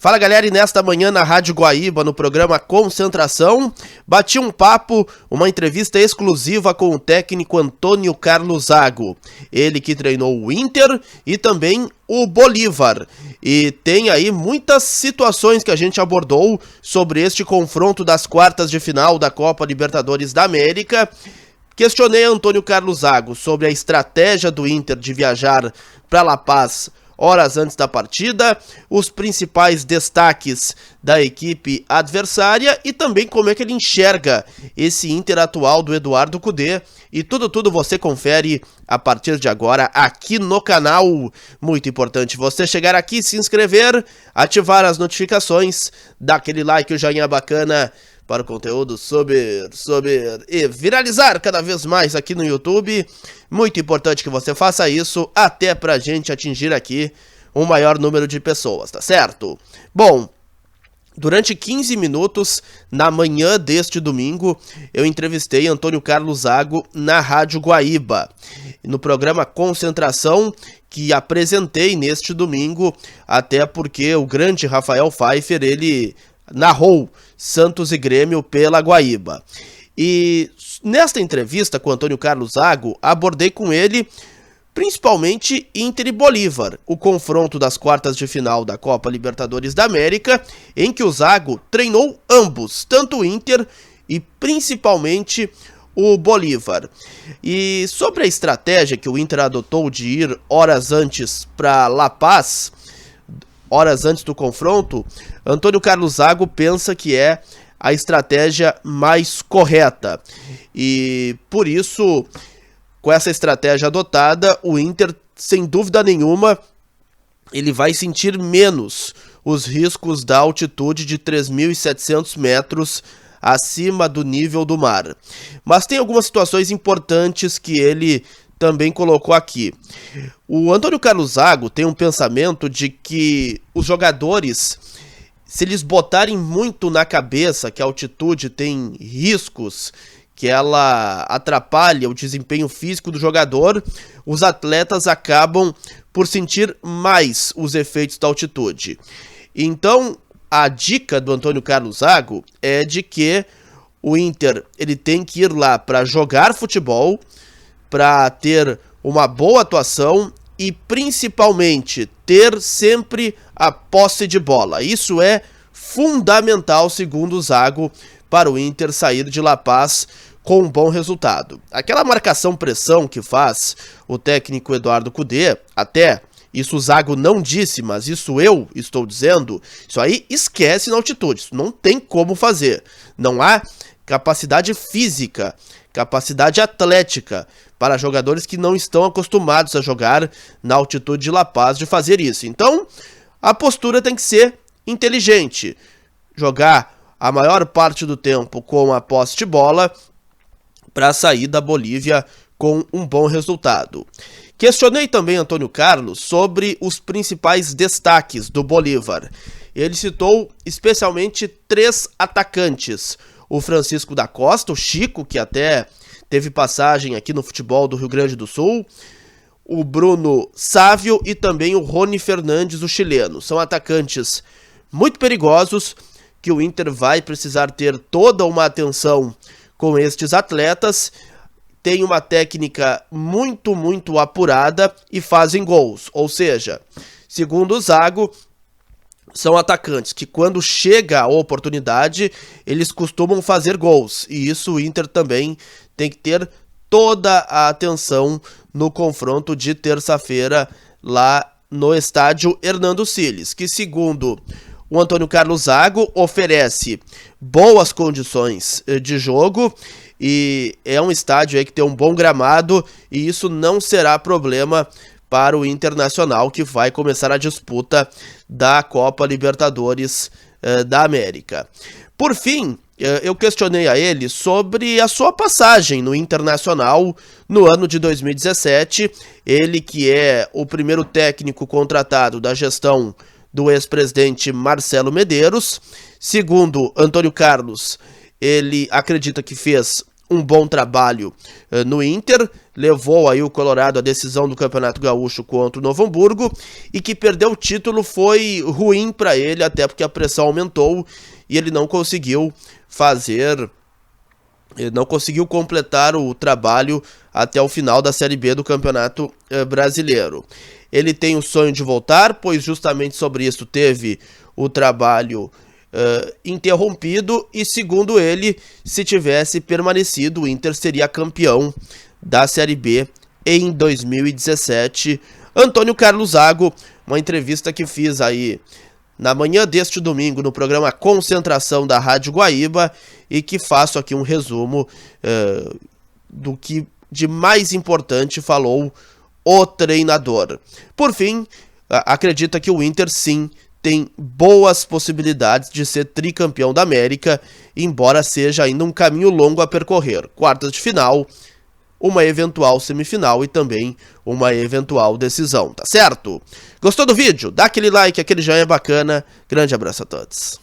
Fala galera, e nesta manhã na Rádio Guaíba, no programa Concentração, bati um papo, uma entrevista exclusiva com o técnico Antônio Carlos Zago. Ele que treinou o Inter e também o Bolívar. E tem aí muitas situações que a gente abordou sobre este confronto das quartas de final da Copa Libertadores da América. Questionei Antônio Carlos Zago sobre a estratégia do Inter de viajar para La Paz horas antes da partida, os principais destaques da equipe adversária e também como é que ele enxerga esse Inter atual do Eduardo Cudê. E tudo você confere a partir de agora aqui no canal. Muito importante você chegar aqui, se inscrever, ativar as notificações, dar aquele like, o joinha bacana para o conteúdo subir e viralizar cada vez mais aqui no YouTube. Muito importante que você faça isso, até pra gente atingir aqui um maior número de pessoas, tá certo? Bom, durante 15 minutos, na manhã deste domingo, eu entrevistei Antônio Carlos Zago na Rádio Guaíba, no programa Concentração, que apresentei neste domingo, até porque o grande Rafael Pfeiffer, ele narrou Santos e Grêmio pela Guaíba. E nesta entrevista com Antônio Carlos Zago, abordei com ele principalmente Inter e Bolívar, o confronto das quartas de final da Copa Libertadores da América, em que o Zago treinou ambos, tanto o Inter e principalmente o Bolívar. E sobre a estratégia que o Inter adotou de ir horas antes para La Paz, horas antes do confronto, Antônio Carlos Zago pensa que é a estratégia mais correta. E por isso, com essa estratégia adotada, o Inter, sem dúvida nenhuma, ele vai sentir menos os riscos da altitude de 3.700 metros acima do nível do mar. Mas tem algumas situações importantes que ele também colocou aqui. O Antônio Carlos Zago tem um pensamento de que os jogadores, se eles botarem muito na cabeça que a altitude tem riscos, que ela atrapalha o desempenho físico do jogador, os atletas acabam por sentir mais os efeitos da altitude. Então, a dica do Antônio Carlos Zago é de que o Inter ele tem que ir lá para jogar futebol, para ter uma boa atuação e principalmente ter sempre a posse de bola. Isso é fundamental, segundo o Zago, para o Inter sair de La Paz com um bom resultado. Aquela marcação-pressão que faz o técnico Eduardo Cudê, até isso o Zago não disse, mas isso eu estou dizendo, isso aí esquece na altitude, isso não tem como fazer. Não há capacidade física, capacidade atlética para jogadores que não estão acostumados a jogar na altitude de La Paz de fazer isso. Então, a postura tem que ser inteligente. Jogar a maior parte do tempo com a posse de bola para sair da Bolívia com um bom resultado. Questionei também Antônio Carlos sobre os principais destaques do Bolívar. Ele citou especialmente 3 atacantes. O Francisco da Costa, o Chico, que até teve passagem aqui no futebol do Rio Grande do Sul, o Bruno Sávio e também o Rony Fernandes, o chileno. São atacantes muito perigosos que o Inter vai precisar ter toda uma atenção com estes atletas. Tem uma técnica muito apurada e fazem gols. Ou seja, segundo o Zago, são atacantes que quando chega a oportunidade, eles costumam fazer gols. E isso o Inter também tem que ter toda a atenção no confronto de terça-feira lá no estádio Hernando Siles, que segundo o Antônio Carlos Zago oferece boas condições de jogo e é um estádio aí que tem um bom gramado e isso não será problema para o Internacional, que vai começar a disputa da Copa Libertadores da América. Por fim, eu questionei a ele sobre a sua passagem no Internacional no ano de 2017, ele que é o primeiro técnico contratado da gestão do ex-presidente Marcelo Medeiros. Segundo Antônio Carlos, ele acredita que fez um bom trabalho no Inter, levou aí o Colorado à decisão do Campeonato Gaúcho contra o Novo Hamburgo, e que perder o título foi ruim para ele, até porque a pressão aumentou e ele não conseguiu completar o trabalho até o final da Série B do Campeonato Brasileiro. Ele tem o sonho de voltar, pois justamente sobre isso teve o trabalho interrompido, e segundo ele, se tivesse permanecido, o Inter seria campeão da Série B em 2017. Antônio Carlos Zago, uma entrevista que fiz aí na manhã deste domingo no programa Concentração da Rádio Guaíba, e que faço aqui um resumo do que de mais importante falou o treinador. Por fim, acredita que o Inter sim tem boas possibilidades de ser tricampeão da América, embora seja ainda um caminho longo a percorrer. Quartas de final, uma eventual semifinal e também uma eventual decisão, tá certo? Gostou do vídeo? Dá aquele like, aquele joinha bacana. Grande abraço a todos.